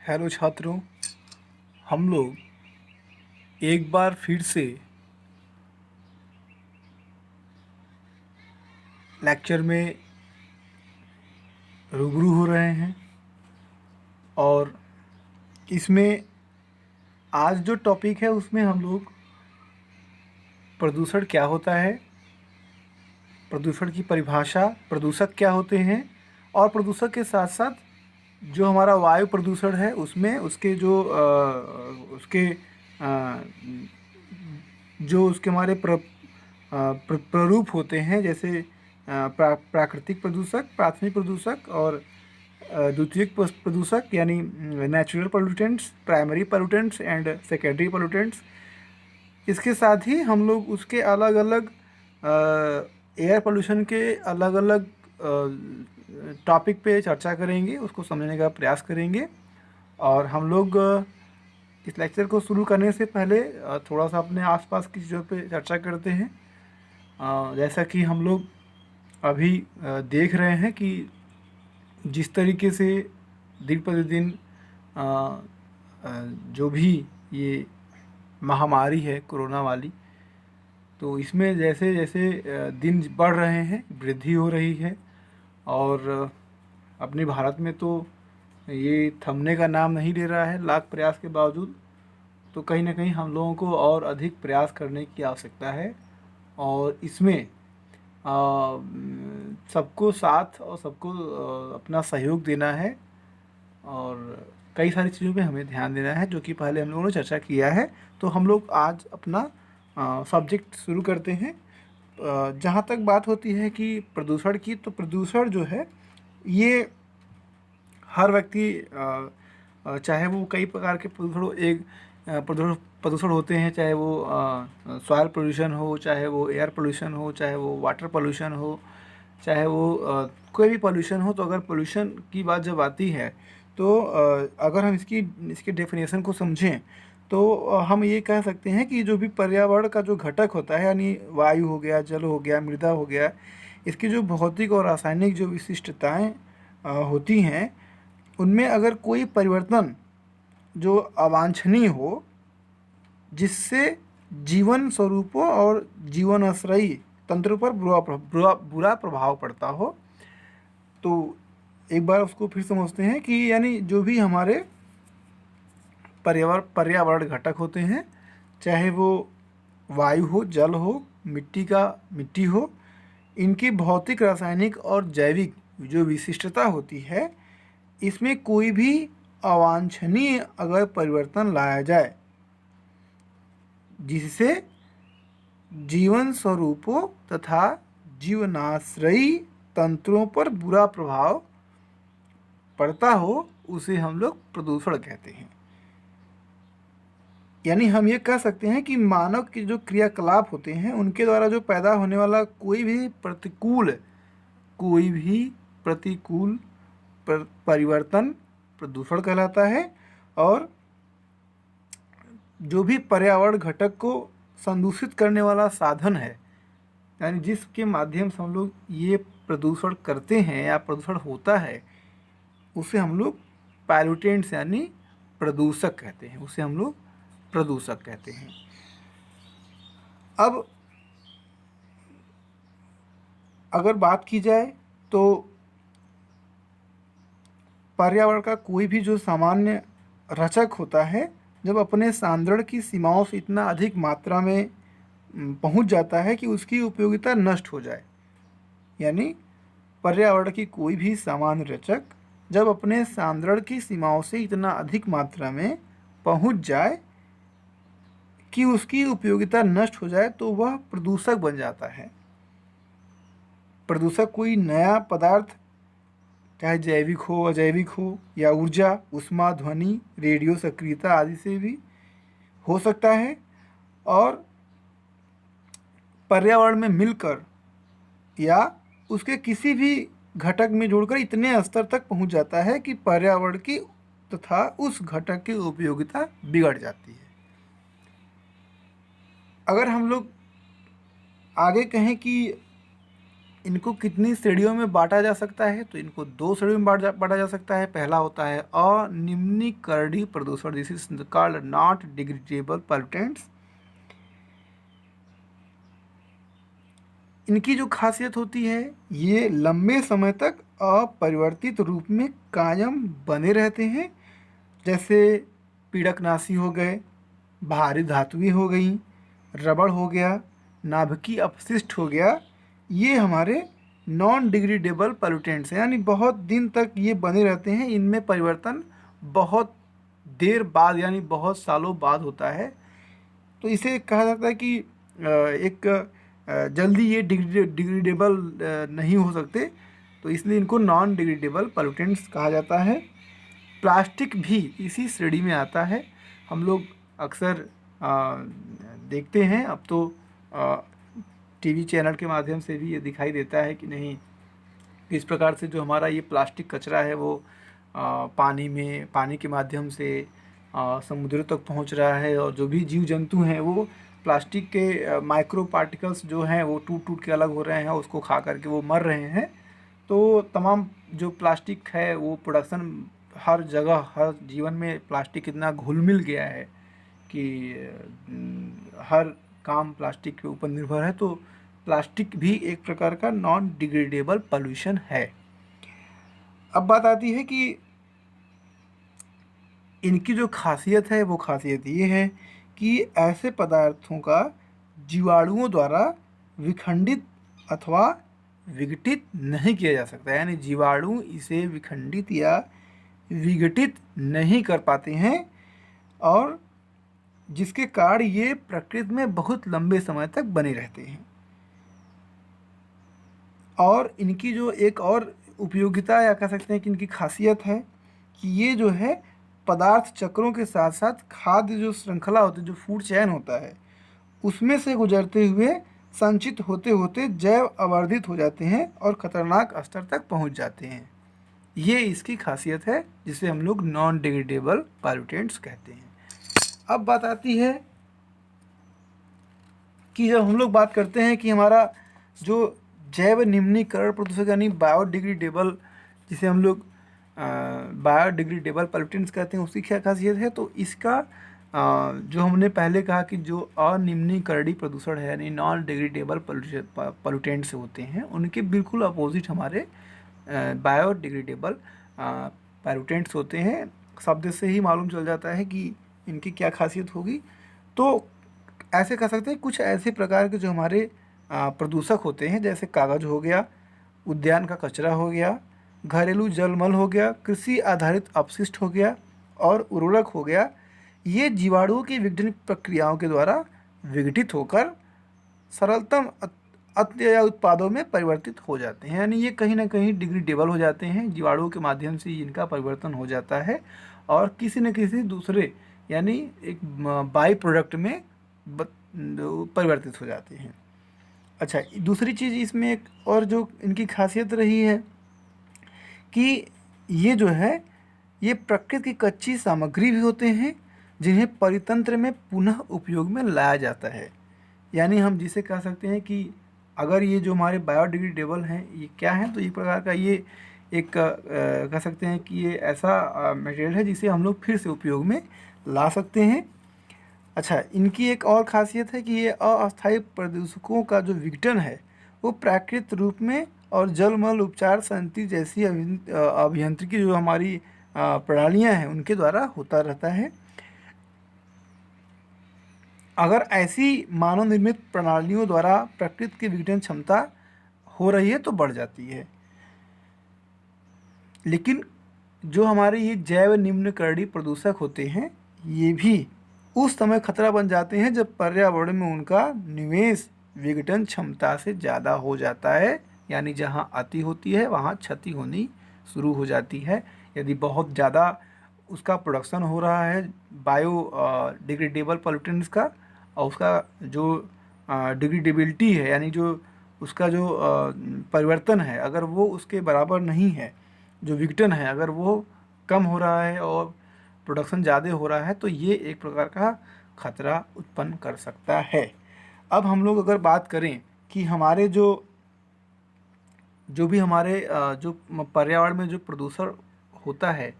Hello छात्रों, हम लोग एक बार फिर से लेक्चर में रूबरू हो रहे हैं और इसमें आज जो टॉपिक है उसमें हम लोग प्रदूषण क्या होता है, प्रदूषण की परिभाषा, प्रदूषक क्या होते हैं और प्रदूषक के साथ साथ जो हमारा वायु प्रदूषण है उसमें उसके जो उसके अ, जो उसके हमारे प्ररूप होते हैं, जैसे प्राकृतिक प्रदूषक, प्राथमिक प्रदूषक और द्वितीयक प्रदूषक यानी natural pollutants, primary pollutants and secondary pollutants. इसके साथ ही हम लोग उसके अलग अलग एयर पोल्यूशन के अलग अलग टॉपिक पे चर्चा करेंगे, उसको समझने का प्रयास करेंगे। और हम लोग इस लेक्चर को शुरू करने से पहले थोड़ा सा अपने आसपास की चीज़ों पे चर्चा करते हैं। जैसा कि हम लोग अभी देख रहे हैं कि जिस तरीके से दिन प्रतिदिन जो भी ये महामारी है कोरोना वाली, तो इसमें जैसे जैसे दिन बढ़ रहे हैं, वृद्धि हो रही है और अपने भारत में तो ये थमने का नाम नहीं ले रहा है लाख प्रयास के बावजूद। तो कहीं ना कहीं हम लोगों को और अधिक प्रयास करने की आवश्यकता है और इसमें सबको साथ और सबको अपना सहयोग देना है और कई सारी चीज़ों पे हमें ध्यान देना है, जो कि पहले हम लोगों ने चर्चा किया है। तो हम लोग आज अपना सब्जेक्ट शुरू करते हैं। जहाँ तक बात होती है कि प्रदूषण की, तो प्रदूषण जो है ये हर व्यक्ति चाहे वो कई प्रकार के प्रदूषण एक प्रदूषण प्रदूषण होते हैं, चाहे वो सॉइल पोल्यूशन हो, चाहे वो एयर पोल्यूशन हो, चाहे वो वाटर पोल्यूशन हो, चाहे वो कोई भी पोल्यूशन हो। तो अगर पोल्यूशन की बात जब आती है तो अगर हम इसकी डेफिनेशन को समझें तो हम ये कह सकते हैं कि जो भी पर्यावरण का जो घटक होता है, यानी वायु हो गया, जल हो गया, मृदा हो गया, इसकी जो भौतिक और रासायनिक जो विशिष्टताएं होती हैं, उनमें अगर कोई परिवर्तन जो अवांछनीय हो, जिससे जीवन स्वरूपों और जीवनाश्रयी तंत्रों पर बुरा प्रभाव पड़ता हो, तो एक बार उसको फिर समझते हैं कि यानी जो भी हमारे पर्यावरण घटक होते हैं, चाहे वो वायु हो, जल हो, मिट्टी हो, इनकी भौतिक, रासायनिक और जैविक जो विशिष्टता होती है, इसमें कोई भी अवांछनीय अगर परिवर्तन लाया जाए जिससे जीवन स्वरूपों तथा जीवनाश्रयी तंत्रों पर बुरा प्रभाव पड़ता हो, उसे हम लोग प्रदूषण कहते हैं। यानी हम ये कह सकते हैं कि मानव के जो क्रियाकलाप होते हैं उनके द्वारा जो पैदा होने वाला कोई भी प्रतिकूल परिवर्तन प्रदूषण कहलाता है। और जो भी पर्यावरण घटक को संदूषित करने वाला साधन है, यानी जिसके माध्यम से हम लोग ये प्रदूषण करते हैं या प्रदूषण होता है, उसे हम लोग पैल्यूटेंट्स यानी प्रदूषक कहते हैं, उसे हम लोग प्रदूषक कहते हैं। अब अगर बात की जाए तो पर्यावरण का कोई भी जो सामान्य रचक होता है, जब अपने सांद्रण की सीमाओं से इतना अधिक मात्रा में पहुंच जाता है कि उसकी उपयोगिता नष्ट हो जाए, यानी पर्यावरण की कोई भी सामान्य रचक जब अपने सांद्रण की सीमाओं से इतना अधिक मात्रा में पहुंच जाए कि उसकी उपयोगिता नष्ट हो जाए, तो वह प्रदूषक बन जाता है। प्रदूषक कोई नया पदार्थ, चाहे जैविक हो, अजैविक हो, या ऊर्जा, ऊष्मा, ध्वनि, रेडियो सक्रियता आदि से भी हो सकता है, और पर्यावरण में मिलकर या उसके किसी भी घटक में जोड़कर इतने स्तर तक पहुंच जाता है कि पर्यावरण की तथा उस घटक की उपयोगिता बिगड़ जाती है। अगर हम लोग आगे कहें कि इनको कितनी श्रेणियों में बांटा जा सकता है? तो इनको 2 श्रेणियों में बांटा जा सकता है। पहला होता है अनिम्नीकरणीय प्रदूषण, this is called not degradable pollutants. इनकी जो खासियत होती है, ये लंबे समय तक अपरिवर्तित रूप में कायम बने रहते हैं, जैसे पीड़कनाशी हो गए, भारी धातुएं हो गई, रबड़ हो गया, नाभिकीय अपशिष्ट हो गया। ये हमारे नॉन डिग्रेडेबल पॉल्यूटेंट्स हैं, यानी बहुत दिन तक ये बने रहते हैं। इनमें परिवर्तन बहुत देर बाद यानी बहुत सालों बाद होता है। तो इसे कहा जाता है कि जल्दी ये डिग्रेडेबल नहीं हो सकते, तो इसलिए इनको नॉन डिग्रेडेबल पॉल्यूटेंट्स कहा जाता है। प्लास्टिक भी इसी श्रेणी में आता है। हम लोग अक्सर देखते हैं, अब तो टीवी चैनल के माध्यम से भी ये दिखाई देता है कि नहीं, किस प्रकार से जो हमारा ये प्लास्टिक कचरा है वो पानी के माध्यम से समुद्र तक पहुंच रहा है, और जो भी जीव जंतु हैं वो प्लास्टिक के माइक्रो पार्टिकल्स जो हैं वो टूट टूट के अलग हो रहे हैं, उसको खा करके वो मर रहे हैं। तो तमाम जो प्लास्टिक है वो प्रोडक्शन हर जगह, हर जीवन में प्लास्टिक इतना घुल मिल गया है कि हर काम प्लास्टिक के ऊपर निर्भर है। तो प्लास्टिक भी एक प्रकार का नॉन डिग्रेडेबल पॉल्यूशन है। अब बात आती है कि इनकी जो खासियत है वो खासियत ये है कि ऐसे पदार्थों का जीवाणुओं द्वारा विखंडित अथवा विघटित नहीं किया जा सकता, यानी जीवाणु इसे विखंडित या विघटित नहीं कर पाते हैं, और जिसके कारण ये प्रकृति में बहुत लंबे समय तक बने रहते हैं। और इनकी जो एक और उपयोगिता या कह सकते हैं कि इनकी खासियत है कि ये जो है पदार्थ चक्रों के साथ साथ खाद्य जो श्रृंखला होती है, जो फूड चेन होता है, उसमें से गुजरते हुए संचित होते होते जैव अवर्धित हो जाते हैं और खतरनाक स्तर तक पहुंच जाते हैं। ये इसकी खासियत है, जिसे हम लोग नॉन डिग्रेडेबल पॉल्यूटेंट्स कहते हैं। अब बात आती है कि जब हम लोग बात करते हैं कि हमारा जो जैव निम्नीकरण प्रदूषक यानी बायोडिग्रेडेबल, जिसे हम लोग बायोडिग्रेडेबल पॉल्यूटेंट्स कहते हैं, उसकी क्या खासियत है? तो इसका जो हमने पहले कहा कि जो अनिम्नीकरणीय प्रदूषण है यानी नॉन डिग्रेडेबल पॉल्यूटेंट्स होते हैं, उनके बिल्कुल अपोजिट हमारे बायोडिग्रेडेबल पॉल्यूटेंट्स होते हैं। शब्द से ही मालूम चल जाता है कि इनकी क्या खासियत होगी। तो ऐसे कह सकते हैं कुछ ऐसे प्रकार के जो हमारे प्रदूषक होते हैं, जैसे कागज़ हो गया, उद्यान का कचरा हो गया, घरेलू जलमल हो गया, कृषि आधारित अपशिष्ट हो गया और उर्वरक हो गया, ये जीवाणुओं की विघटन प्रक्रियाओं के द्वारा विघटित होकर सरलतम अत्यय उत्पादों में परिवर्तित हो जाते हैं, यानी ये कहीं ना कहीं डिग्रेडेबल हो जाते हैं। जीवाणुओं के माध्यम से इनका परिवर्तन हो जाता है और किसी न किसी दूसरे यानी एक बाई प्रोडक्ट में परिवर्तित हो जाते हैं। अच्छा, दूसरी चीज़ इसमें एक और जो इनकी खासियत रही है कि ये जो है ये प्रकृति की कच्ची सामग्री भी होते हैं, जिन्हें परितंत्र में पुनः उपयोग में लाया जाता है। यानी हम जिसे कह सकते हैं कि अगर ये जो हमारे बायोडिग्रेडेबल हैं ये क्या हैं, तो एक प्रकार का ये एक कह सकते हैं कि ये ऐसा मटेरियल है जिसे हम लोग फिर से उपयोग में ला सकते हैं। अच्छा, इनकी एक और खासियत है कि ये अस्थायी प्रदूषकों का जो विघटन है वो प्राकृतिक रूप में और जलमल उपचार संयंत्र जैसी अभियांत्रिकी जो हमारी प्रणालियां हैं उनके द्वारा होता रहता है। अगर ऐसी मानव निर्मित प्रणालियों द्वारा प्रकृति की विघटन क्षमता हो रही है तो बढ़ जाती है, लेकिन जो हमारे ये जैव निम्नकरणीय प्रदूषक होते हैं ये भी उस समय खतरा बन जाते हैं जब पर्यावरण में उनका निवेश विघटन क्षमता से ज़्यादा हो जाता है, यानी जहाँ अति होती है वहाँ क्षति होनी शुरू हो जाती है। यदि बहुत ज़्यादा उसका प्रोडक्शन हो रहा है बायो डिग्रेडेबल पॉल्यूटेंट्स का, और उसका जो डिग्रेडेबिलिटी है यानी जो उसका जो परिवर्तन है अगर वो उसके बराबर नहीं है, जो विघटन है अगर वो कम हो रहा है और प्रोडक्शन ज़्यादा हो रहा है, तो ये एक प्रकार का खतरा उत्पन्न कर सकता है। अब हम लोग अगर बात करें कि हमारे जो जो भी हमारे जो पर्यावरण में जो प्रदूषण होता है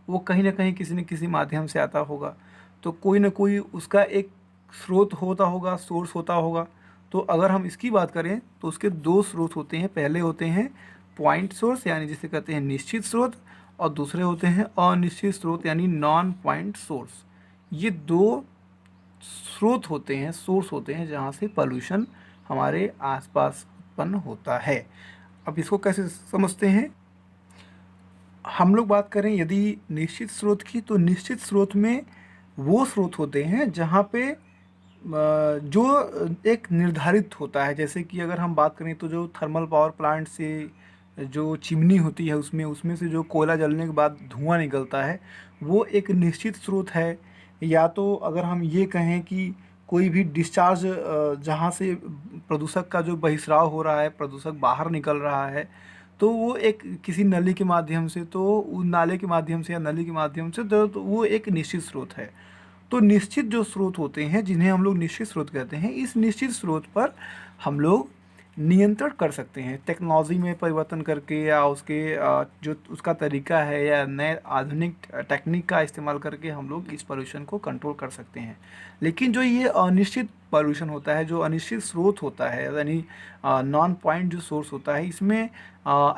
वो कहीं ना कहीं किसी न किसी माध्यम से आता होगा। तो कोई ना कोई उसका एक स्रोत होता होगा, सोर्स होता होगा। तो अगर हम इसकी बात करें तो उसके दो स्रोत होते हैं। पहले होते हैं पॉइंट सोर्स यानी जिसे कहते हैं निश्चित स्रोत, और दूसरे होते हैं अनिश्चित स्रोत यानी नॉन पॉइंट सोर्स। ये दो स्रोत होते हैं, सोर्स होते हैं जहाँ से पॉल्यूशन हमारे आसपास उत्पन्न होता है। अब इसको कैसे समझते हैं? हम लोग बात करें यदि निश्चित स्रोत की, तो निश्चित स्रोत में वो स्रोत होते हैं जहाँ पे जो एक निर्धारित होता है। जैसे कि अगर हम बात करें तो जो थर्मल पावर प्लांट से जो चिमनी होती है उसमें से जो कोयला जलने के बाद धुआं निकलता है वो एक निश्चित स्रोत है। या तो अगर हम ये कहें कि कोई भी डिस्चार्ज जहाँ से प्रदूषक का जो बहिस्राव हो रहा है, प्रदूषक बाहर निकल रहा है, तो वो एक किसी नली के माध्यम से, तो उस नाले के माध्यम से या नली के माध्यम से, तो वो एक निश्चित स्रोत है। तो निश्चित जो स्रोत होते हैं जिन्हें हम लोग निश्चित स्रोत कहते हैं, इस निश्चित स्रोत पर हम लोग नियंत्रण कर सकते हैं टेक्नोलॉजी में परिवर्तन करके, या उसके जो उसका तरीका है या नए आधुनिक टेक्निक का इस्तेमाल करके हम लोग इस पॉल्यूशन को कंट्रोल कर सकते हैं। लेकिन जो ये अनिश्चित पॉल्यूशन होता है, जो अनिश्चित स्रोत होता है यानी नॉन पॉइंट जो सोर्स होता है, इसमें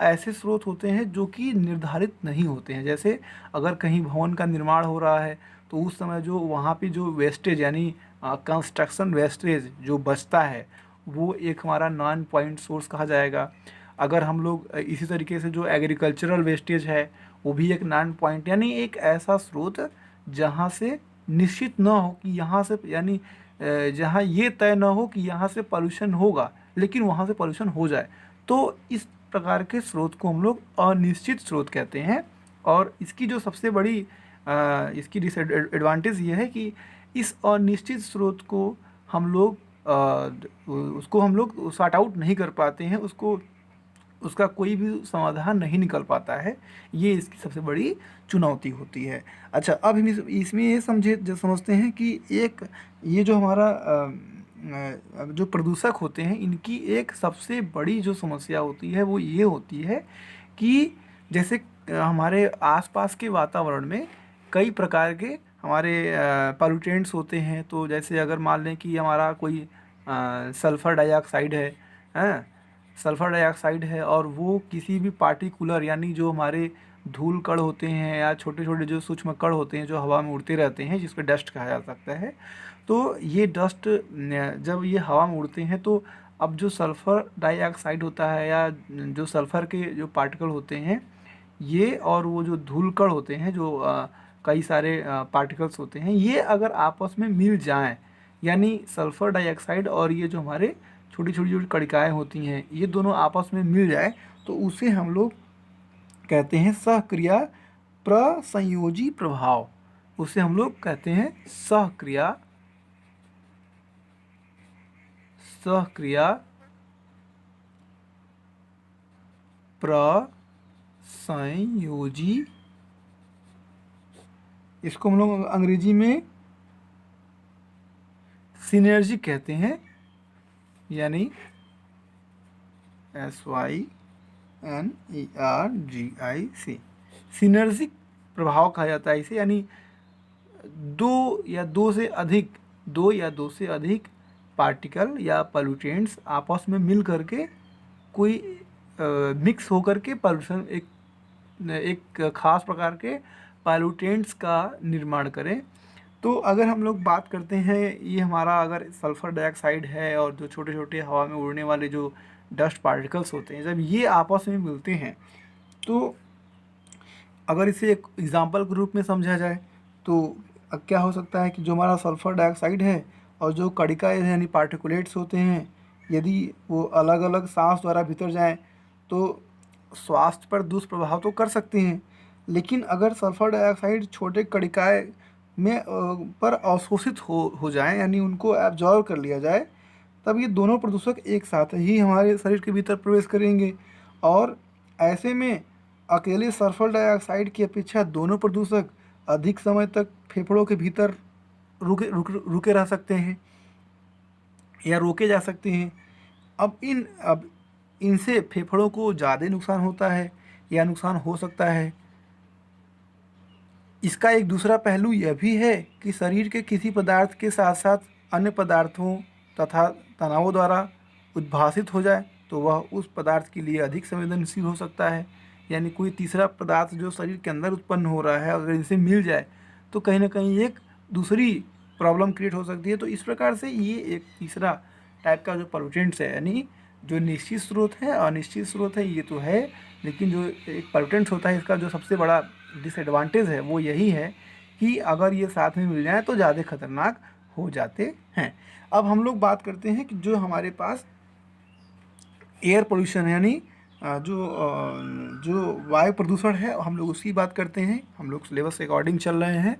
ऐसे स्रोत होते हैं जो कि निर्धारित नहीं होते हैं। जैसे अगर कहीं भवन का निर्माण हो रहा है तो उस समय जो वहाँ पे जो वेस्टेज यानी कंस्ट्रक्शन वेस्टेज जो बचता है वो एक हमारा नॉन पॉइंट सोर्स कहा जाएगा। अगर हम लोग इसी तरीके से जो एग्रीकल्चरल वेस्टेज है वो भी एक नॉन पॉइंट यानी एक ऐसा स्रोत जहाँ से निश्चित ना हो कि यहाँ से यानी जहाँ ये तय ना हो कि यहाँ से पॉल्यूशन होगा लेकिन वहाँ से पॉल्यूशन हो जाए, तो इस प्रकार के स्रोत को हम लोग अनिश्चित स्रोत कहते हैं। और इसकी जो सबसे बड़ी इसकी डिसएडवांटेज ये है कि इस अनिश्चित स्रोत को हम लोग उसको हम लोग सॉर्ट आउट नहीं कर पाते हैं, उसको उसका कोई भी समाधान नहीं निकल पाता है। ये इसकी सबसे बड़ी चुनौती होती है। अच्छा, अब हम इसमें ये समझते हैं कि एक ये जो हमारा जो प्रदूषक होते हैं इनकी एक सबसे बड़ी जो समस्या होती है वो ये होती है कि जैसे हमारे आसपास के वातावरण में कई प्रकार के हमारे पॉल्यूटेंट्स होते हैं। तो जैसे अगर मान लें कि हमारा कोई सल्फ़र डाइऑक्साइड है, हैं सल्फ़र डाइऑक्साइड है, और वो किसी भी पार्टिकुलर यानी जो हमारे धूल कण होते हैं या छोटे छोटे जो सूक्ष्म कण होते हैं जो हवा में उड़ते रहते हैं जिसको डस्ट कहा जा सकता है, तो ये डस्ट जब ये हवा में उड़ते हैं तो अब जो सल्फ़र डाइऑक्साइड होता है या जो सल्फ़र के जो पार्टिकल होते हैं ये, और वो जो धूल कण होते हैं जो कई सारे पार्टिकल्स होते हैं, ये अगर आपस में मिल जाएं यानी सल्फ़र डाइऑक्साइड और ये जो हमारे छोटी छोटी जो कणिकाएँ होती हैं ये दोनों आपस में मिल जाए तो उसे हम लोग कहते हैं सहक्रिया प्रसंयोजी प्रभाव। उसे हम लोग कहते हैं सहक्रिया प्रसंयोजी, इसको हम लोग अंग्रेजी में सिनर्जी कहते हैं, यानी SYNERGIC, सिनर्जिक प्रभाव कहा जाता है इसे। यानी दो या दो से अधिक पार्टिकल या पॉल्यूटेंट्स आपस में मिल करके कोई मिक्स होकर के पॉल्यूशन एक खास प्रकार के पॉल्यूटेंट्स का निर्माण करें। तो अगर हम लोग बात करते हैं ये हमारा अगर सल्फ़र डाइऑक्साइड है और जो छोटे छोटे हवा में उड़ने वाले जो डस्ट पार्टिकल्स होते हैं जब ये आपस में मिलते हैं तो अगर इसे एक एग्जांपल के रूप में समझा जाए तो अब क्या हो सकता है कि जो हमारा सल्फ़र डाइऑक्साइड है और जो कणिकाएँ यानी पार्टिकुलेट्स होते हैं यदि वो अलग अलग सांस द्वारा भीतर जाएं तो स्वास्थ्य पर दुष्प्रभाव तो कर सकते हैं, लेकिन अगर सल्फ़र डाइऑक्साइड छोटे कणिकाएँ में पर अवशोषित हो जाएं यानी उनको एब्जॉर्व कर लिया जाए तब ये दोनों प्रदूषक एक साथ ही हमारे शरीर के भीतर प्रवेश करेंगे। और ऐसे में अकेले सल्फ़र डाइऑक्साइड की अपेक्षा दोनों प्रदूषक अधिक समय तक फेफड़ों के भीतर रुके रह सकते हैं या रोके जा सकते हैं। अब इनसे फेफड़ों को ज़्यादा नुकसान होता है या नुकसान हो सकता है। इसका एक दूसरा पहलू यह भी है कि शरीर के किसी पदार्थ के साथ साथ अन्य पदार्थों तथा तनावों द्वारा उद्भासित हो जाए तो वह उस पदार्थ के लिए अधिक संवेदनशील हो सकता है। यानी कोई तीसरा पदार्थ जो शरीर के अंदर उत्पन्न हो रहा है, अगर इनसे मिल जाए तो कहीं ना कहीं एक दूसरी प्रॉब्लम क्रिएट हो सकती है। तो इस प्रकार से ये एक तीसरा टाइप का जो पॉल्यूटेंट्स है, यानी जो निश्चित स्रोत है अनिश्चित स्रोत है ये तो है, लेकिन जो एक पॉल्यूटेंट्स होता है इसका जो सबसे बड़ा डिसएडवांटेज है वो यही है कि अगर ये साथ में मिल जाए तो ज़्यादा खतरनाक हो जाते हैं। अब हम लोग बात करते हैं कि जो हमारे पास एयर पोल्यूशन यानी जो वायु प्रदूषण है, हम लोग उसकी बात करते हैं। हम लोग सिलेबस के अकॉर्डिंग चल रहे हैं।